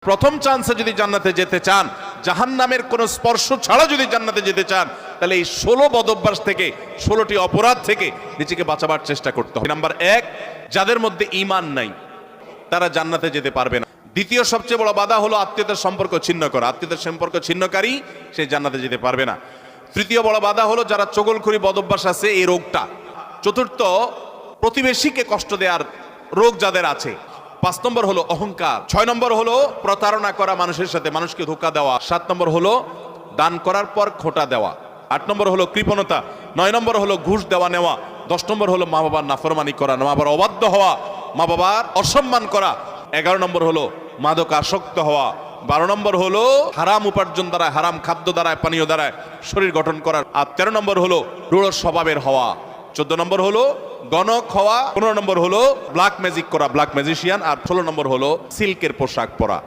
প্রথম চান্সে যদি জান্নাতে যেতে চান, জাহান্নামের কোনো স্পর্শ ছাড়া যদি জান্নাতে যেতে চান, তাহলে এই 16 বদঅভ্যাস থেকে, 16টি অপরাধ থেকে নিজেকে বাঁচাবার চেষ্টা করতে হবে। নাম্বার 1, যাদের মধ্যে ঈমান নাই তারা জান্নাতে যেতে পারবে না। দ্বিতীয় সবচেয়ে বড় বাধা হলো আত্মীয়তার সম্পর্ক ছিন্ন করা। আত্মীয়তার সম্পর্ক ছিন্নকারী সে জান্নাতে যেতে পারবে না। তৃতীয় বড় বাধা হলো যারা চগলখড়ি বদঅভ্যাস আছে, এই রোগটা। চতুর্থ, প্রতিবেশীকে কষ্ট দেওয়ার রোগ যাদের আছে। 5 নম্বর হলো অহংকার। 6 নম্বর হলো প্রতারণা করা, মানুষের সাথে মানুষকে ধোঁকা দেওয়া। 7 নম্বর হলো দান করার পর খোঁটা দেওয়া। 8 নম্বর হলো কৃপণতা। 9 নম্বর হলো ঘুষ দেওয়া নেওয়া। 10 নম্বর হলো মা বাবার নাফরমানি করা, মা বাবার অবাধ্য হওয়া, মা বাবার অসম্মান করা। 11 নম্বর হলো মাদক আসক্ত হওয়া। 12 নম্বর হলো হারাম উপার্জন দ্বারা, হারাম খাদ্য দ্বারা, পানীয় দ্বারা শরীর গঠন করার। আর 13 নম্বর হলো রূঢ় স্বভাবের হওয়া। 14 নম্বর হলো গণক হওয়া। 15 নম্বর হলো ব্ল্যাক ম্যাজিক করা, ব্ল্যাক ম্যাজিশিয়ান। আর 16 নম্বর হলো সিল্কের পোশাক পরা।